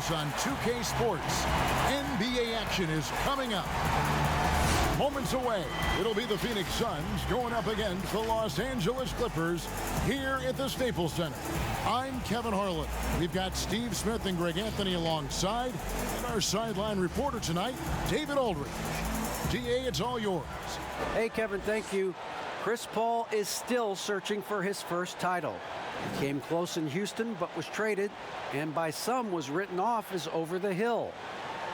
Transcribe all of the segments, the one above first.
this on 2K Sports. NBA action is coming up. Moments away, it'll be the Phoenix Suns going up against the Los Angeles Clippers here at the Staples Center. I'm Kevin Harlan. We've got Steve Smith and Greg Anthony alongside, and our sideline reporter tonight, David Aldridge. DA, it's all yours. Hey, Kevin, thank you. Chris Paul is still searching for his first title. He came close in Houston, but was traded, and by some was written off as over the hill.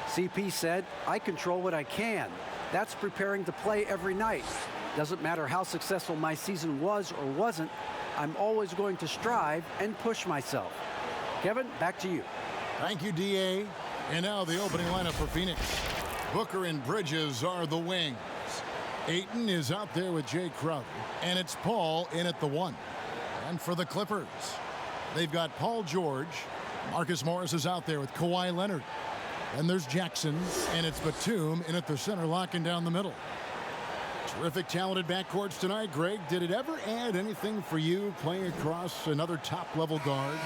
CP said, "I control what I can. That's preparing to play every night. Doesn't matter how successful my season was or wasn't, I'm always going to strive and push myself." Kevin, back to you. Thank you, DA. And now the opening lineup for Phoenix. Booker and Bridges are the wings. Ayton is out there with Jay Crowder, and it's Paul in at the 1. And for the Clippers, they've got Paul George. Marcus Morris is out there with Kawhi Leonard. And there's Jackson, and it's Batum in at the center, locking down the middle. Terrific, talented backcourts tonight. Greg, did it ever add anything for you playing across another top-level guard?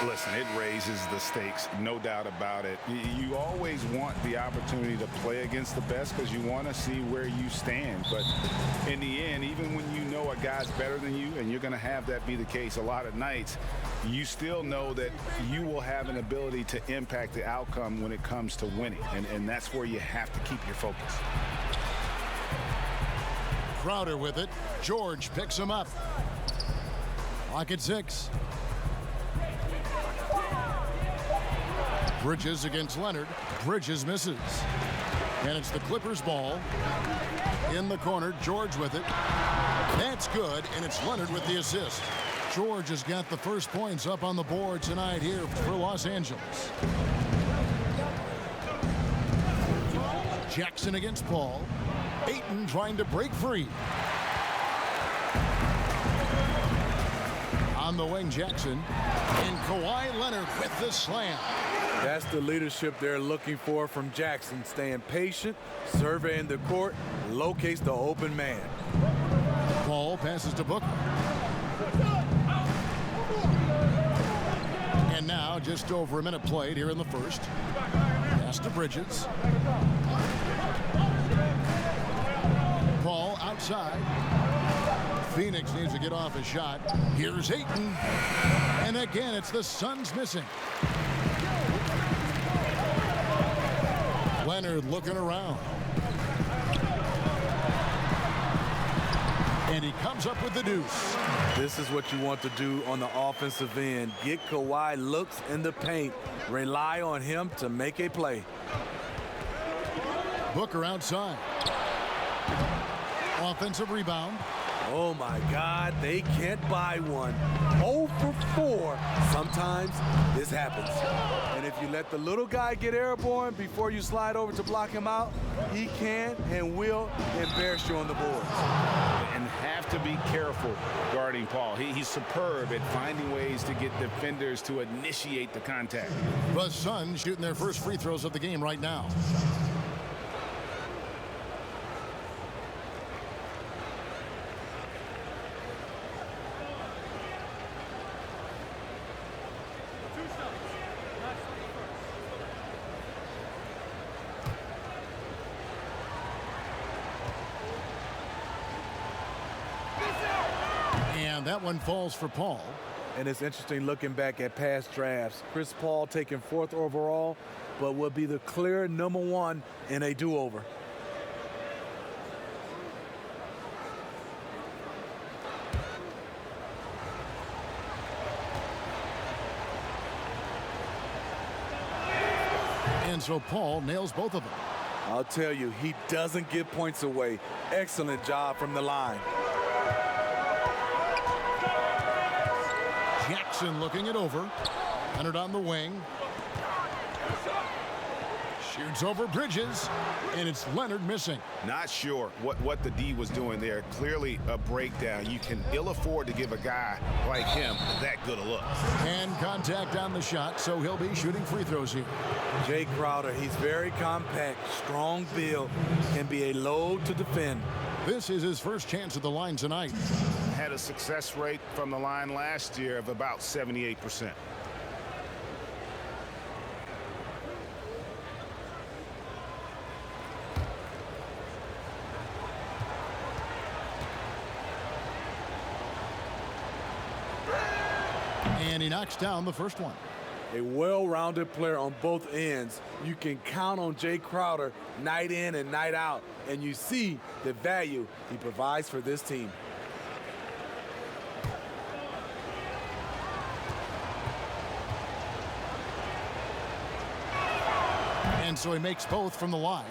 Listen, it raises the stakes, no doubt about it. You always want the opportunity to play against the best because you want to see where you stand. But in the end, even when you know a guy's better than you, and you're going to have that be the case a lot of nights, you still know that you will have an ability to impact the outcome when it comes to winning. And that's where you have to keep your focus. Crowder with it. George picks him up. Lock at 6. Bridges against Leonard. Bridges misses. And it's the Clippers' ball. In the corner, George with it. That's good, and it's Leonard with the assist. George has got the first points up on the board tonight here for Los Angeles. Jackson against Paul. Ayton trying to break free. On the wing, Jackson. And Kawhi Leonard with the slam. That's the leadership they're looking for from Jackson. Staying patient, surveying the court, locates the open man. Paul passes to Booker. And now just over a minute played here in the first. Pass to Bridges. Paul outside. Phoenix needs to get off a shot. Here's Ayton. And again, it's the Suns missing. Leonard looking around. And he comes up with the deuce. This is what you want to do on the offensive end. Get Kawhi looks in the paint. Rely on him to make a play. Booker outside. Offensive rebound. Oh, my God, they can't buy one. 0 for 4. Sometimes this happens. And if you let the little guy get airborne before you slide over to block him out, he can and will embarrass you on the boards. And have to be careful guarding Paul. He's superb at finding ways to get defenders to initiate the contact. The Suns shooting their first free throws of the game right now. And that one falls for Paul. And it's interesting looking back at past drafts. Chris Paul taken 4th overall, but will be the clear #1 in a do-over. And so Paul nails both of them. I'll tell you, he doesn't give points away. Excellent job from the line. Jackson looking it over. Leonard on the wing. Shoots over Bridges, and it's Leonard missing. Not sure what the D was doing there. Clearly a breakdown. You can ill afford to give a guy like him that good a look. And contact on the shot, so he'll be shooting free throws here. Jay Crowder, he's very compact, strong build, can be a load to defend. This is his first chance at the line tonight. Had a success rate from the line last year of about 78%. And he knocks down the first one. A well-rounded player on both ends. You can count on Jay Crowder night in and night out, and you see the value he provides for this team. And so he makes both from the line.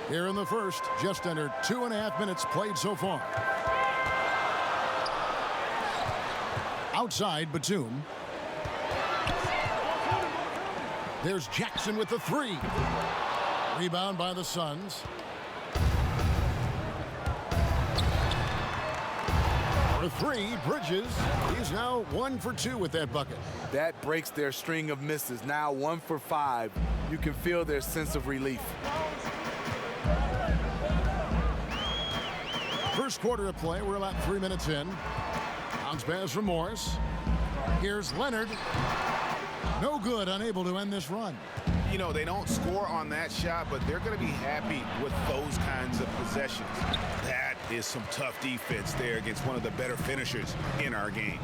Here in the first, just under 2.5 minutes played so far. Outside Batum. There's Jackson with the three. Rebound by the Suns. For three, Bridges. He's now 1 for 2 with that bucket. That breaks their string of misses. Now 1 for 5. You can feel their sense of relief. First quarter of play. We're about 3 minutes in. Bounce pass from Morris. Here's Leonard. No good, unable to end this run. You know, they don't score on that shot, but they're going to be happy with those kinds of possessions. That is some tough defense there against one of the better finishers in our game.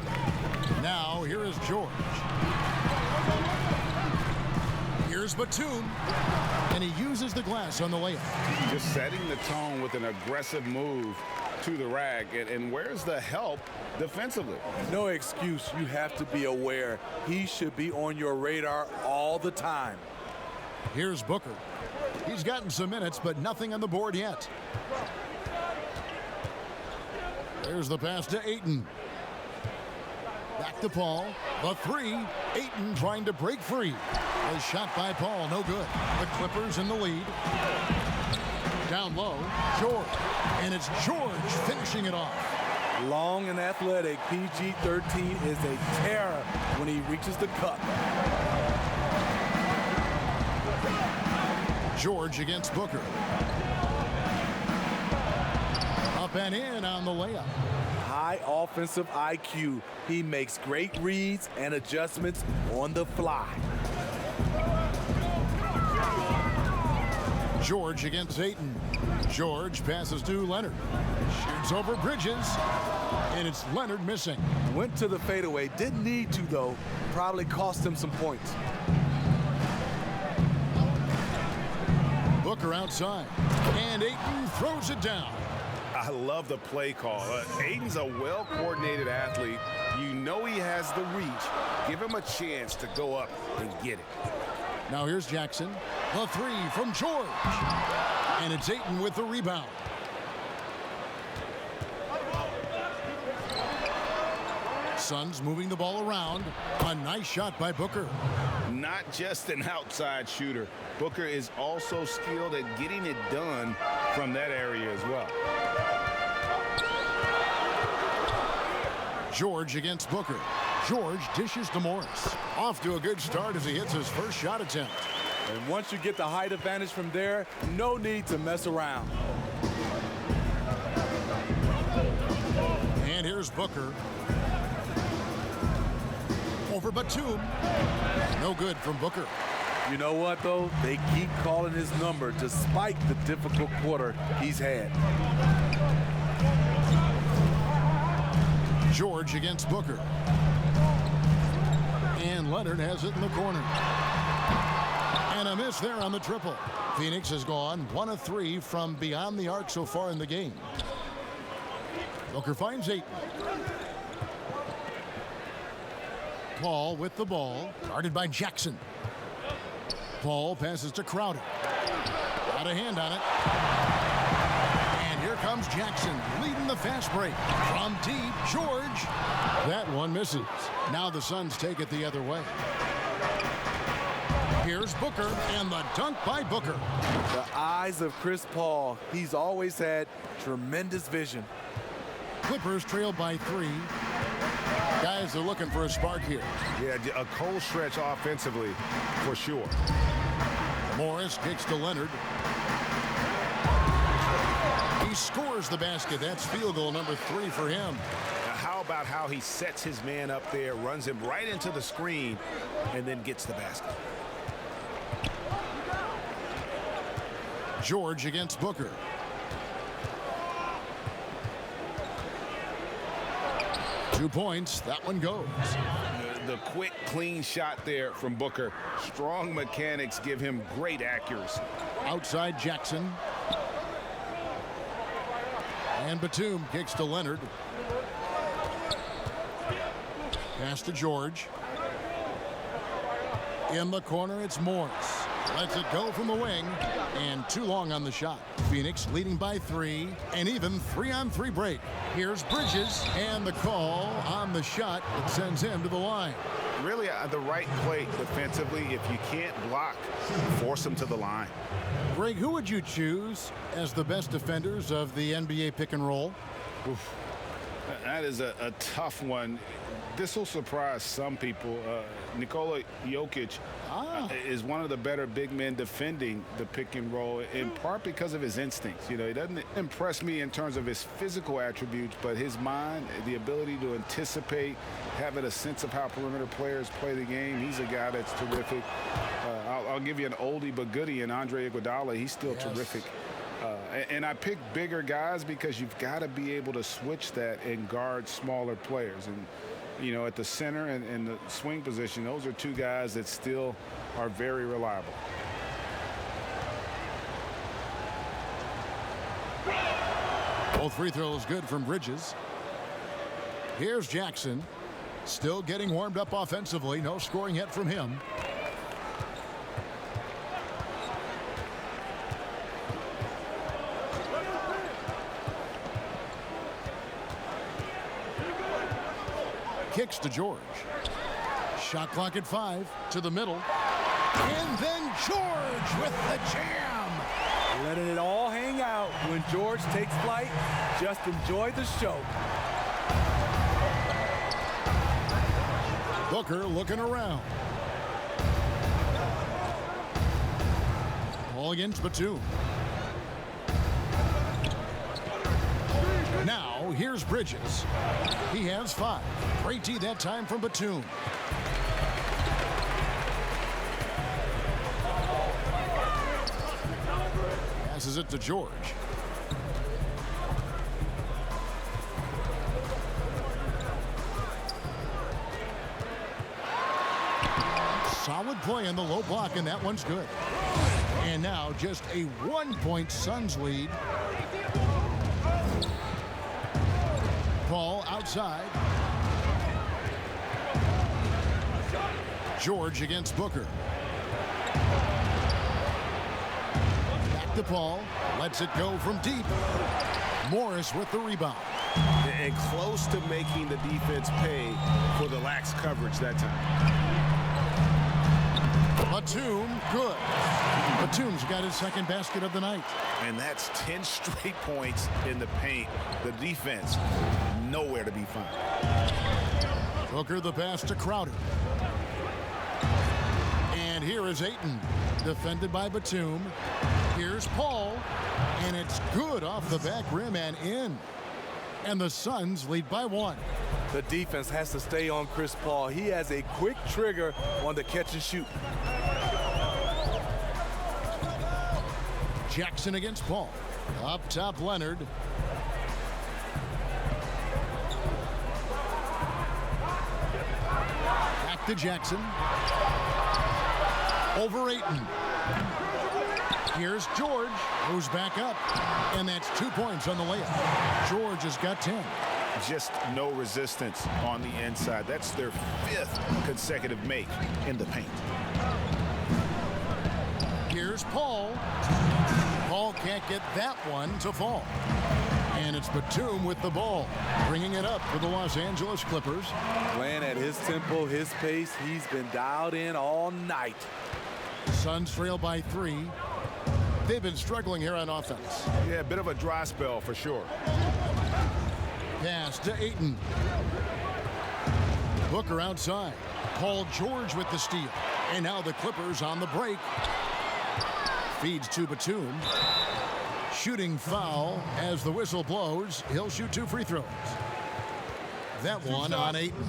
Now, here is George. Here's Batum. And he uses the glass on the layup. Just setting the tone with an aggressive move to the rack. And where's the help defensively? No excuse. You have to be aware. He should be on your radar all the time. Here's Booker. He's gotten some minutes, but nothing on the board yet. There's the pass to Ayton. Back to Paul. The three. Ayton trying to break free. A shot by Paul. No good. The Clippers in the lead. Down low. George. And it's George finishing it off. Long and athletic. PG-13 is a terror when he reaches the cup. George against Booker. Up and in on the layup. High offensive IQ. He makes great reads and adjustments on the fly. George against Ayton. George passes to Leonard. Shoots over Bridges. And it's Leonard missing. Went to the fadeaway. Didn't need to, though. Probably cost him some points. Booker outside. And Ayton throws it down. I love the play call. Ayton's a well-coordinated athlete. You know he has the reach. Give him a chance to go up and get it. Now here's Jackson. The three from George. And it's Ayton with the rebound. Suns moving the ball around. A nice shot by Booker. Not just an outside shooter. Booker is also skilled at getting it done from that area as well. George against Booker. George dishes to Morris. Off to a good start as he hits his first shot attempt. And once you get the height advantage from there, no need to mess around. And here's Booker. Over Batum. No good from Booker. You know what, though? They keep calling his number despite the difficult quarter he's had. George against Booker. And Leonard has it in the corner. And a miss there on the triple. Phoenix has gone 1 of 3 from beyond the arc so far in the game. Booker finds Ayton. Paul with the ball, guarded by Jackson. Paul passes to Crowder. Got a hand on it. And here comes Jackson, leading the fast break. From deep, George. That one misses. Now the Suns take it the other way. Here's Booker, and the dunk by Booker. The eyes of Chris Paul. He's always had tremendous vision. Clippers trailed by 3. Guys are looking for a spark here. Yeah, a cold stretch offensively for sure. Morris kicks to Leonard. He scores the basket. That's field goal number 3 for him. Now, how about how he sets his man up there, runs him right into the screen, and then gets the basket? George against 2 points. That one goes. The quick, clean shot there from Booker. Strong mechanics give him great accuracy. Outside Jackson. And Batum kicks to Leonard. Pass to George. In the corner, it's Morris. Lets it go from the wing. And too long on the shot. Phoenix leading by 3. An even 3-on-3 break. Here's Bridges. And the call on the shot that sends him to the line. Really the right play defensively. If you can't block, force him to the line. Greg, who would you choose as the best defenders of the NBA pick and roll? Oof. That is a tough one. This will surprise some people. Nikola Jokic is one of the better big men defending the pick and roll, in part because of his instincts. You know, he doesn't impress me in terms of his physical attributes, but his mind, the ability to anticipate, having a sense of how perimeter players play the game. He's a guy that's terrific. I'll give you an oldie but goodie in Andre Iguodala. He's still terrific. And I pick bigger guys because you've got to be able to switch that and guard smaller players. And, you know, at the center and the swing position, those are two guys that still are very reliable. Both free throws good from Bridges. Here's Jackson. Still getting warmed up offensively. No scoring yet from him. Kicks to George. Shot clock at 5 to the middle. And then George with the jam. Letting it all hang out. When George takes flight, just enjoy the show. Booker looking around. Ball against Batum. Now here's Bridges. He has 5. Great D that time from Batum. Passes it to George. Solid play in the low block, and that one's good. And now just a 1-point Suns lead. Ball outside. George against Booker. Back to Paul. Lets it go from deep. Morris with the rebound. And close to making the defense pay for the lax coverage that time. Batum, good. Batum's got his second basket of the night. And that's 10 straight points in the paint. The defense, nowhere to be found. Booker the pass to Crowder. And here is Ayton, defended by Batum. Here's Paul, and it's good off the back rim and in. And the Suns lead by 1. The defense has to stay on Chris Paul. He has a quick trigger on the catch and shoot. Jackson against Paul. Up top, Leonard. Back to Jackson. Over Ayton. Here's George, who's back up. And that's 2 points on the layup. George has got 10. Just no resistance on the inside. That's their 5th consecutive make in the paint. Here's Paul. Paul can't get that one to fall. And it's Batum with the ball, bringing it up for the Los Angeles Clippers. Playing at his tempo, his pace. He's been dialed in all night. Suns trail by 3. They've been struggling here on offense. Yeah, a bit of a dry spell for sure. Pass to Ayton. Booker outside. Paul George with the steal. And now the Clippers on the break. Feeds to Batum. Shooting foul as the whistle blows. He'll shoot 2 free throws. That one on Ayton.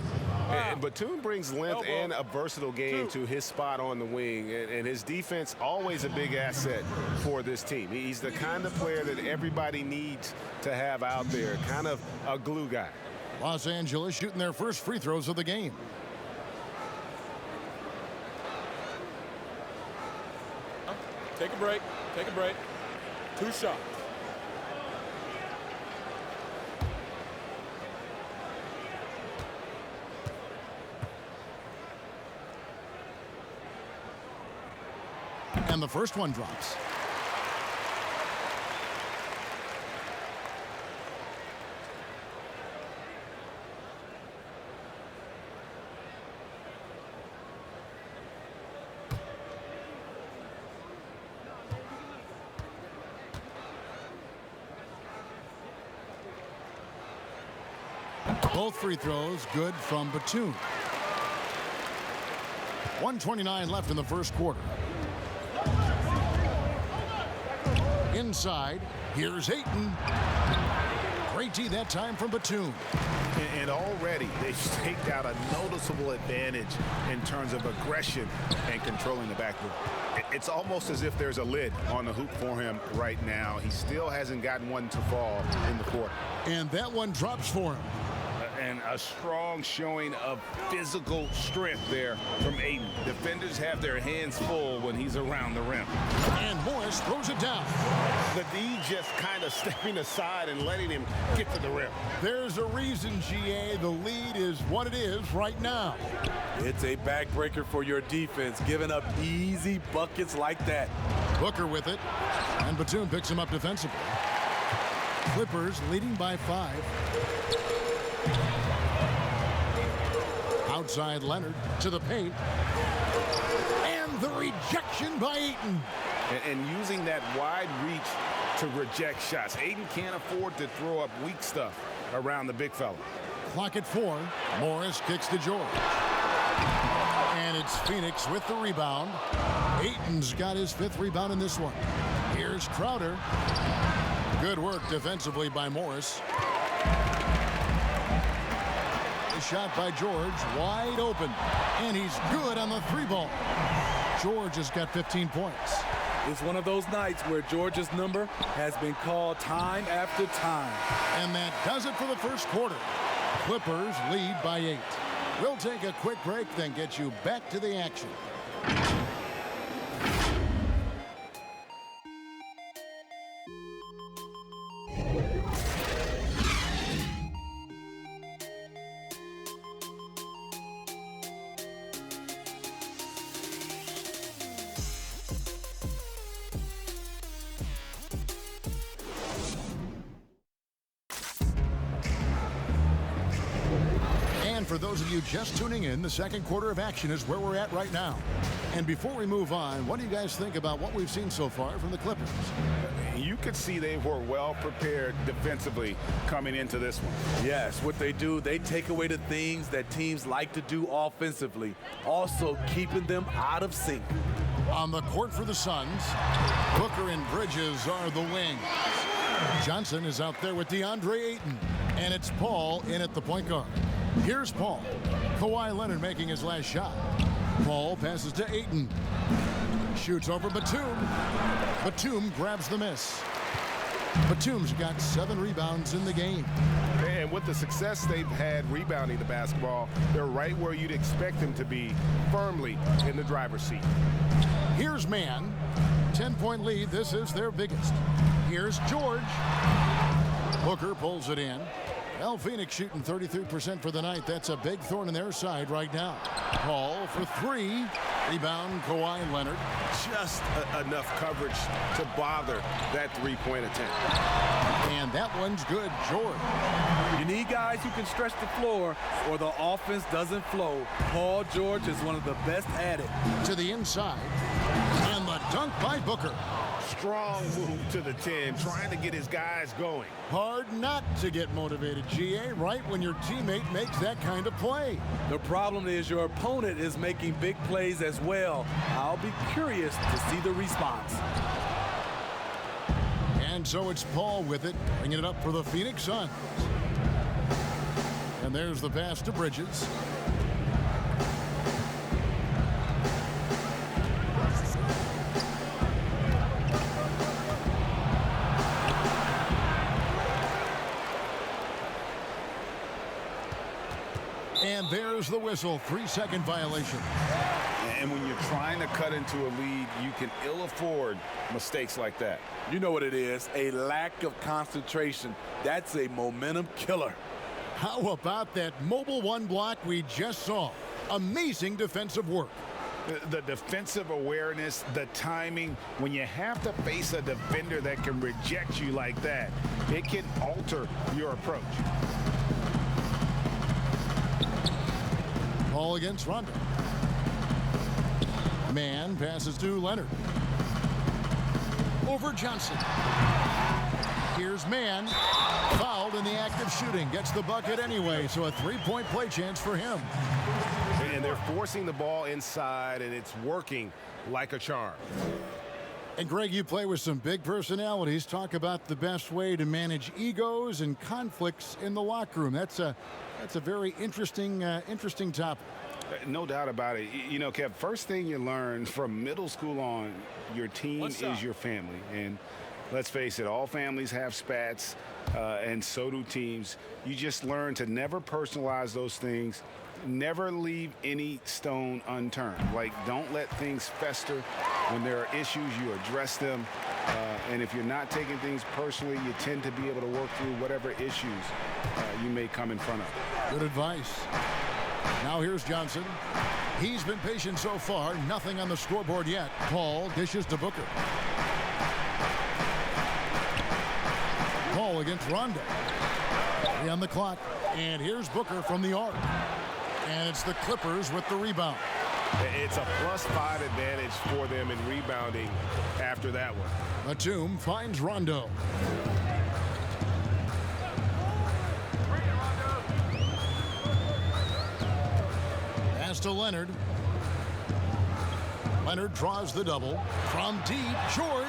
And Batum brings length and a versatile game to his spot on the wing, and his defense always a big asset for this team. He's the kind of player that everybody needs to have out there, kind of a glue guy. Los Angeles shooting their first free throws of the game. Take a break. Take a break. 2 shots. And the first one drops. Both free throws good from Batum. 1:29 left in the first quarter. Inside, here's Ayton. Great D that time from Batum. And already they've staked out a noticeable advantage in terms of aggression and controlling the backboard. It's almost as if there's a lid on the hoop for him right now. He still hasn't gotten one to fall in the quarter. And that one drops for him. And a strong showing of physical strength there from Ayton. Defenders have their hands full when he's around the rim. And Morris throws it down. The D just kind of stepping aside and letting him get to the rim. There's a reason, GA, the lead is what it is right now. It's a backbreaker for your defense, giving up easy buckets like that. Booker with it, and Batum picks him up defensively. Clippers leading by 5. Outside Leonard to the paint. And the rejection by Ayton. And using that wide reach to reject shots. Ayton can't afford to throw up weak stuff around the big fella. Clock at 4. Morris kicks to George. And it's Phoenix with the rebound. Ayton's got his 5th rebound in this one. Here's Crowder. Good work defensively by Morris. Shot by George, wide open, and he's good on the 3-ball. George has got 15 points. It's one of those nights where George's number has been called time after time. And that does it for the first quarter. Clippers lead by 8. We'll take a quick break, then get you back to the action. For those of you just tuning in, the second quarter of action is where we're at right now. And before we move on, what do you guys think about what we've seen so far from the Clippers? You could see they were well prepared defensively coming into this one. Yes, what they do, they take away the things that teams like to do offensively, also keeping them out of sync. On the court for the Suns, Booker and Bridges are the wings. Johnson is out there with DeAndre Ayton, and it's Paul in at the point guard. Here's Paul. Kawhi Leonard making his last shot. Paul passes to Ayton. Shoots over Batum. Batum grabs the miss. Batum's got 7 rebounds in the game. And with the success they've had rebounding the basketball, they're right where you'd expect them to be, firmly in the driver's seat. Here's Man. 10-point lead. This is their biggest. Here's George. Booker pulls it in. Well, Phoenix shooting 33% for the night. That's a big thorn in their side right now. Paul for 3. Rebound, Kawhi Leonard. Just enough coverage to bother that 3-point attempt. And that one's good, George. You need guys who can stretch the floor or the offense doesn't flow. Paul George is one of the best at it. To the inside. And the dunk by Booker. Strong move to the 10, trying to get his guys going. Hard not to get motivated, GA, right when your teammate makes that kind of play. The problem is your opponent is making big plays as well. I'll be curious to see the response. And so it's Paul with it, bringing it up for the Phoenix Suns. And there's the pass to Bridges. there's the whistle. 3-second violation. And when you're trying to cut into a lead, you can ill afford mistakes like that. You know what it is, a lack of concentration. That's a momentum killer. How about that mobile one block we just saw? Amazing defensive work. The defensive awareness, the timing, when you have to face a defender that can reject you like that, it can alter your approach. Ball against Rondo. Man passes to Leonard. Over Johnson. Here's Man. Fouled in the act of shooting. Gets the bucket anyway, so a three-point play chance for him. And they're forcing the ball inside, and it's working like a charm. And Greg, you play with some big personalities. Talk about the best way to manage egos and conflicts in the locker room. That's a very interesting topic. No doubt about it. You know, Kev, first thing you learn from middle school on, your team is your family. And let's face it, all families have spats, and so do teams. You just learn to never personalize those things. Never leave any stone unturned. Like, don't let things fester. When there are issues, you address them. And if you're not taking things personally, you tend to be able to work through whatever issues you may come in front of. Good advice. Now here's Johnson. He's been patient so far. Nothing on the scoreboard yet. Paul dishes to Booker. Paul against Rondo. 3 on the clock. And here's Booker from the arc. And it's the Clippers with the rebound. It's a +5 advantage for them in rebounding after that one. Batum finds Rondo. Pass to Leonard. Leonard draws the double. From deep, George.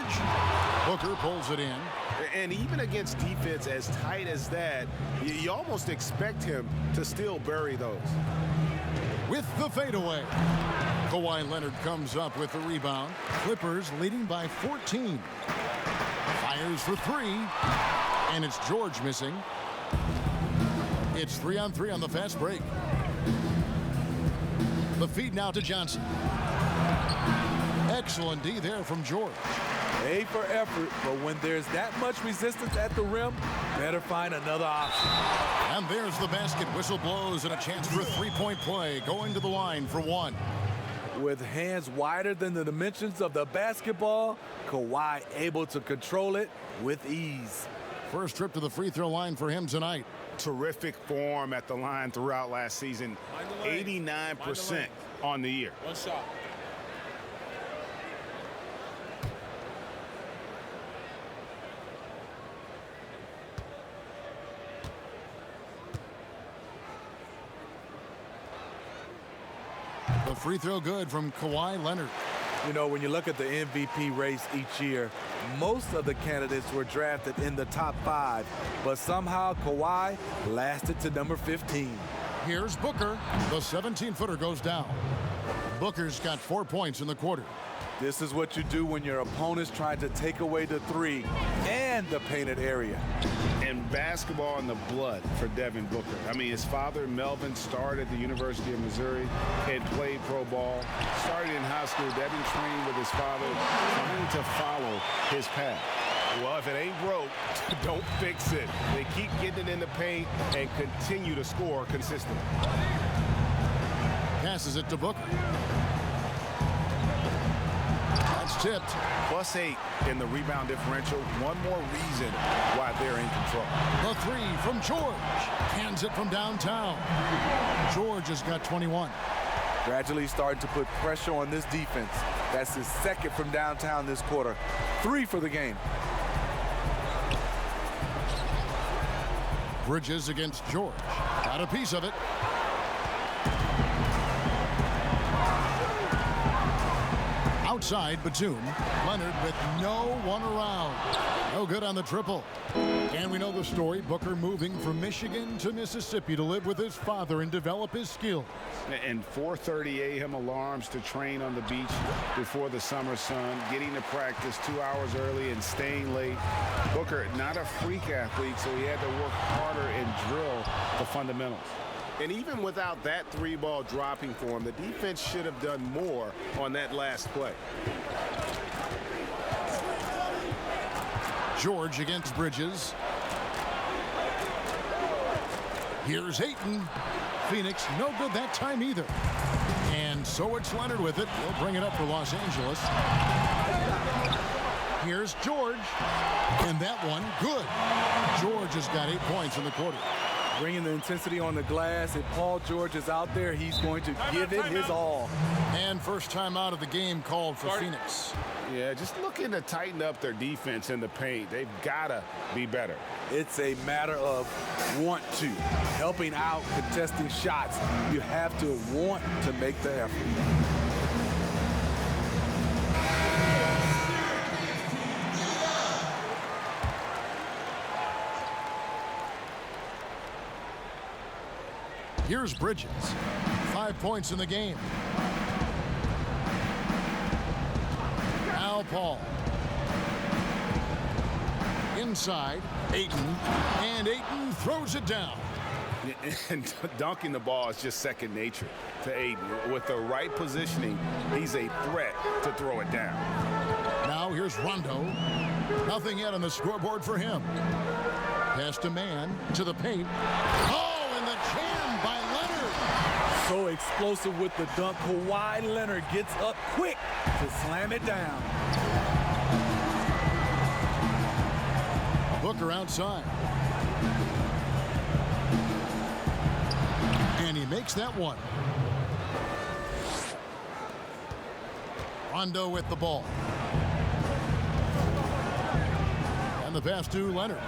Booker pulls it in. And even against defense as tight as that, you almost expect him to still bury those. With the fadeaway. Kawhi Leonard comes up with the rebound. Clippers leading by 14. Fires for 3. And it's George missing. It's 3-on-3 on the fast break. The feed now to Johnson. Excellent D there from George. A for effort, but when there's that much resistance at the rim, better find another option. And there's the basket. Whistle blows and a chance for a three-point play. Going to the line for 1. With hands wider than the dimensions of the basketball, Kawhi able to control it with ease. First trip to the free throw line for him tonight. Terrific form at the line throughout last season. 89% on the year. One shot. The free throw good from Kawhi Leonard. You know, when you look at the MVP race each year, most of the candidates were drafted in the top 5, but somehow Kawhi lasted to number 15. Here's Booker. The 17-footer goes down. Booker's got 4 points in the quarter. This is what you do when your opponent's trying to take away the 3 and the painted area. And basketball in the blood for Devin Booker. I mean, his father, Melvin, started at the University of Missouri and played pro ball. Started in high school. Devin trained with his father, trying to follow his path. Well, if it ain't broke, don't fix it. They keep getting it in the paint and continue to score consistently. Passes it to Booker. That's tipped. +8 in the rebound differential. One more reason why they're in control. The 3 from George. Hands it from downtown. George has got 21. Gradually starting to put pressure on this defense. That's his second from downtown this quarter. 3 for the game. Bridges against George. Got a piece of it. Outside, Batum. Leonard with no one around. No good on the triple. And we know the story. Booker moving from Michigan to Mississippi to live with his father and develop his skills. And 4:30 a.m. alarms to train on the beach before the summer sun, getting to practice 2 hours early and staying late. Booker, not a freak athlete, so he had to work harder and drill the fundamentals. And even without that 3-ball dropping for him, the defense should have done more on that last play. George against Bridges. Here's Ayton. Phoenix no good that time either. And so it's Leonard with it. He'll bring it up for Los Angeles. Here's George. And that one, good. George has got 8 points in the quarter. Bringing the intensity on the glass. If Paul George is out there, he's going to give it his all. And first time out of the game called for Phoenix. Yeah, just looking to tighten up their defense in the paint. They've got to be better. It's a matter of want to. Helping out, contesting shots. You have to want to make the effort. Here's Bridges. 5 points in the game. Now Paul. Inside, Ayton. And Ayton throws it down. And dunking the ball is just second nature to Ayton. With the right positioning, he's a threat to throw it down. Now here's Rondo. Nothing yet on the scoreboard for him. Pass to man, to the paint. Oh, and the jam by Leonard. So explosive with the dunk. Kawhi Leonard gets up quick to slam it down. Booker outside. And he makes that one. Rondo with the ball. And the pass to Leonard.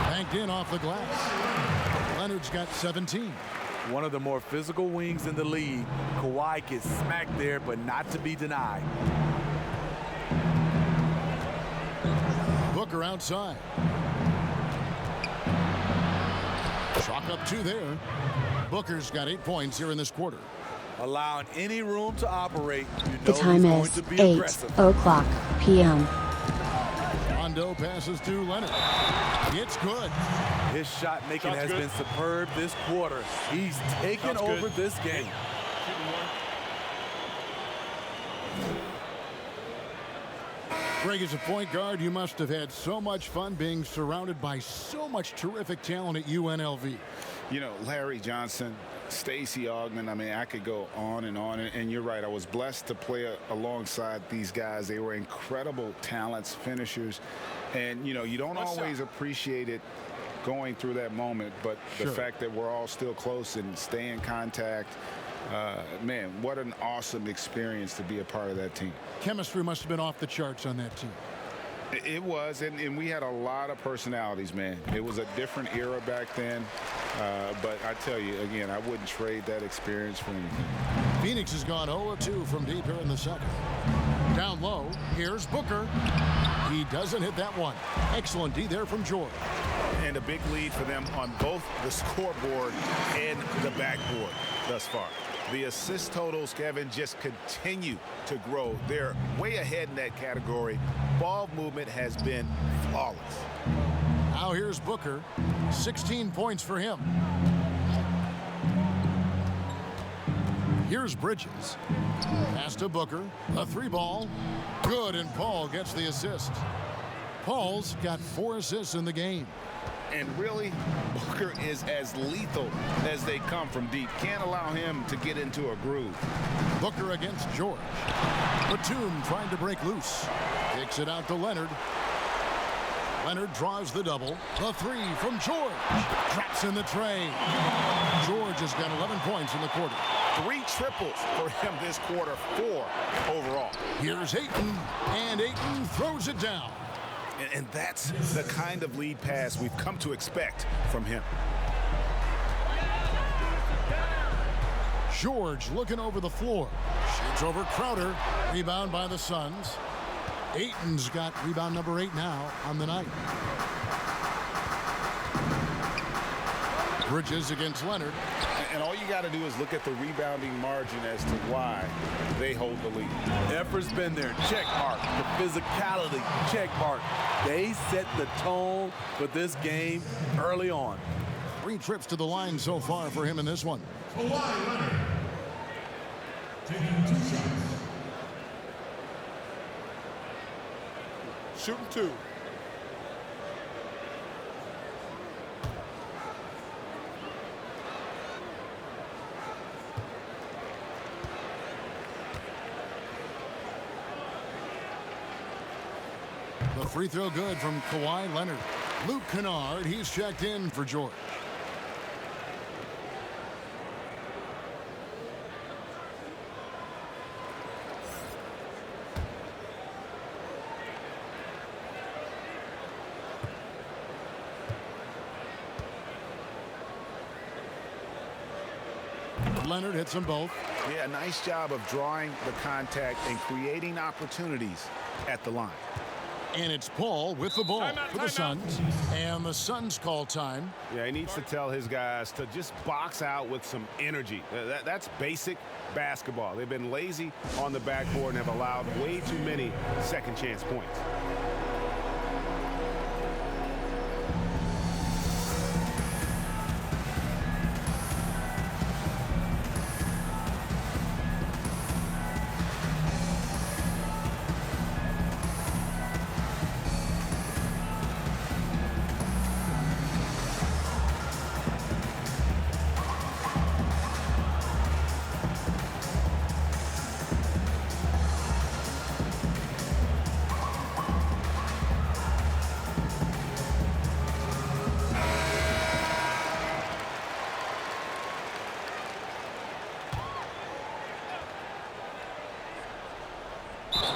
Banked in off the glass. Leonard's got 17. One of the more physical wings in the league. Kawhi gets smacked there, but not to be denied. Booker outside. Chalk up 2 there. Booker's got 8 points here in this quarter. Allowing any room to operate. You know The time he's going is to be 8 aggressive. o'clock p.m. Rondo passes to Leonard. It's good. His shot making Shot's has good. been superb this quarter. He's taken Shot's over good. this game. Greg, as a point guard, you must have had so much fun being surrounded by so much terrific talent at UNLV. You know, Larry Johnson, Stacey Augmon, I mean, I could go on. And you're right, I was blessed to play alongside these guys. They were incredible talents, finishers. And, you know, you don't always appreciate it going through that moment, but the fact that we're all still close and stay in contact, man, what an awesome experience to be a part of that team. Chemistry must have been off the charts on that team. It was, and we had a lot of personalities, man. It was a different era back then, but I tell you, again, I wouldn't trade that experience for anything. Phoenix has gone 0-2 from deep here in the second. Down low, here's Booker. He doesn't hit that one. Excellent D there from George. And a big lead for them on both the scoreboard and the backboard thus far. The assist totals, Kevin, just continue to grow. They're way ahead in that category. Ball movement has been flawless. Now here's Booker. 16 points for him. Here's Bridges. Pass to Booker. A 3-ball. Good, and Paul gets the assist. Paul's got 4 assists in the game. And really, Booker is as lethal as they come from deep. Can't allow him to get into a groove. Booker against George. Batum trying to break loose. Kicks it out to Leonard. Leonard draws the double. The 3 from George. Traps in the tray. George has got 11 points in the quarter. 3 triples for him this quarter, 4 overall. Here's Ayton, and Ayton throws it down. And that's the kind of lead pass we've come to expect from him. George looking over the floor. Shoots over Crowder. Rebound by the Suns. Ayton's got rebound number 8 now on the night. Bridges against Leonard. And all you got to do is look at the rebounding margin as to why they hold the lead. Effort's been there, check mark. The physicality, check mark. They set the tone for this game early on. 3 trips to the line so far for him in this one. Shooting 2. The free throw good from Kawhi Leonard. Luke Kennard, he's checked in for George. Leonard hits them both. Yeah, nice job of drawing the contact and creating opportunities at the line. And it's Paul with the ball for the Suns. And the Suns call time. Yeah, he needs to tell his guys to just box out with some energy. That's basic basketball. They've been lazy on the backboard and have allowed way too many second chance points.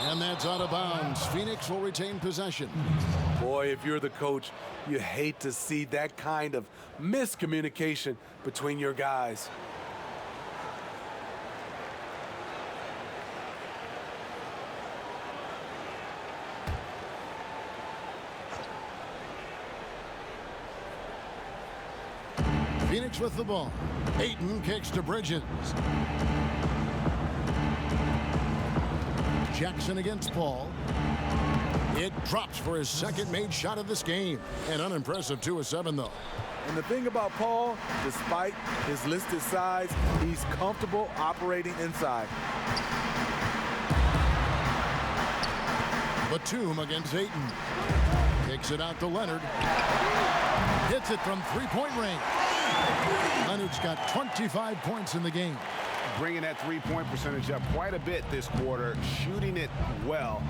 And that's out of bounds. Phoenix will retain possession. Boy, if you're the coach, you hate to see that kind of miscommunication between your guys. Phoenix with the ball. Ayton kicks to Bridges. Jackson against Paul. It drops for his second made shot of this game. An unimpressive 2 of 7, though. And the thing about Paul, despite his listed size, he's comfortable operating inside. Batum against Ayton. Kicks it out to Leonard. Hits it from three-point range. Leonard's got 25 points in the game. Bringing that three-point percentage up quite a bit this quarter, shooting it well.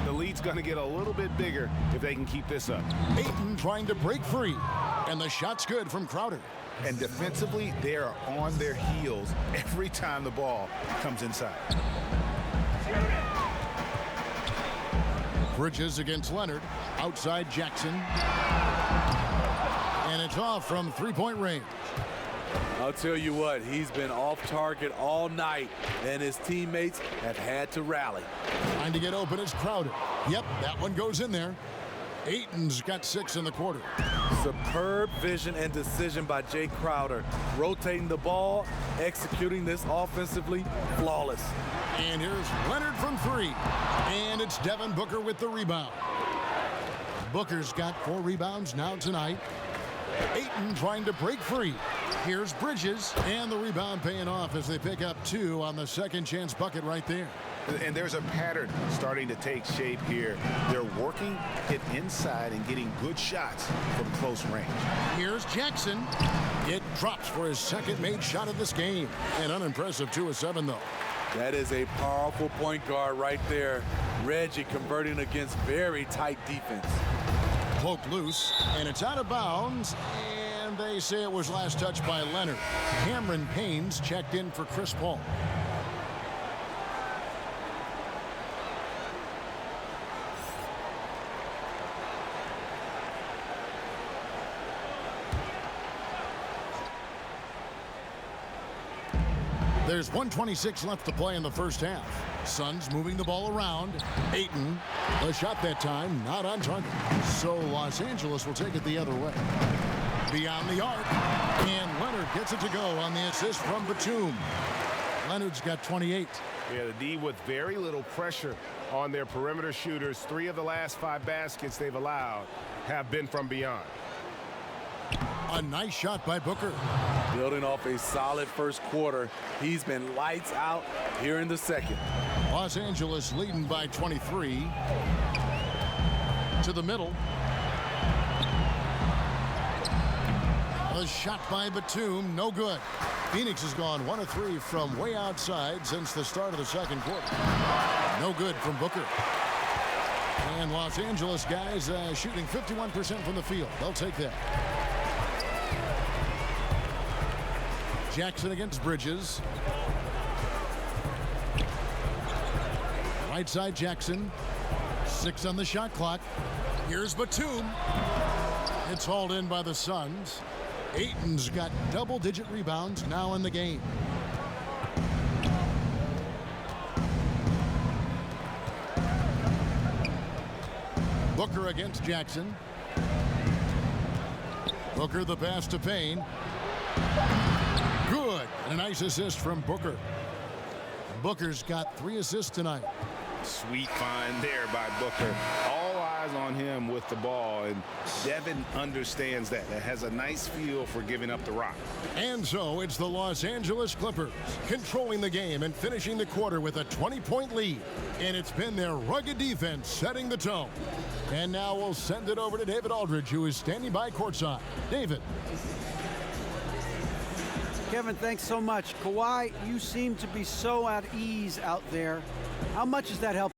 The lead's going to get a little bit bigger if they can keep this up. Ayton trying to break free, and the shot's good from Crowder. And defensively, they are on their heels every time the ball comes inside. Bridges against Leonard. Outside Jackson. And it's off from three-point range. I'll tell you what, he's been off target all night, and his teammates have had to rally. Trying to get open is Crowder. Yep, that one goes in there. Ayton's got 6 in the quarter. Superb vision and decision by Jay Crowder. Rotating the ball, executing this offensively, flawless. And here's Leonard from 3. And it's Devin Booker with the rebound. Booker's got 4 rebounds now tonight. Ayton trying to break free. Here's Bridges, and the rebound paying off as they pick up 2 on the second chance bucket right there. And there's a pattern starting to take shape here. They're working it inside and getting good shots from close range. Here's Jackson. It drops for his second made shot of this game. An unimpressive 2 of 7, though. That is a powerful point guard right there. Reggie converting against very tight defense. Poked loose, and it's out of bounds. And they say it was last touched by Leonard. Cameron Payne's checked in for Chris Paul. There's 1:26 left to play in the first half. Suns moving the ball around. Ayton, the shot that time, not on target. So Los Angeles will take it the other way. Beyond the arc. And Leonard gets it to go on the assist from Batum. Leonard's got 28. Yeah, the D with very little pressure on their perimeter shooters. 3 of the last 5 baskets they've allowed have been from beyond. A nice shot by Booker. Building off a solid first quarter. He's been lights out here in the second. Los Angeles leading by 23. To the middle. A shot by Batum, no good. Phoenix has gone 1 of 3 from way outside since the start of the second quarter. No good from Booker. And Los Angeles guys shooting 51% from the field. They'll take that. Jackson against Bridges. Right side Jackson. 6 on the shot clock. Here's Batum. It's hauled in by the Suns. Ayton's got double-digit rebounds now in the game. Booker against Jackson. Booker the pass to Payne. Good. And a nice assist from Booker. Booker's got 3 assists tonight. Sweet find there by Booker. All eyes on him with the ball, and Devin understands that. It has a nice feel for giving up the rock. And so it's the Los Angeles Clippers controlling the game and finishing the quarter with a 20-point lead. And it's been their rugged defense setting the tone. And now we'll send it over to David Aldridge, who is standing by courtside. David. Kevin, thanks so much. Kawhi, you seem to be so at ease out there. How much has that helped?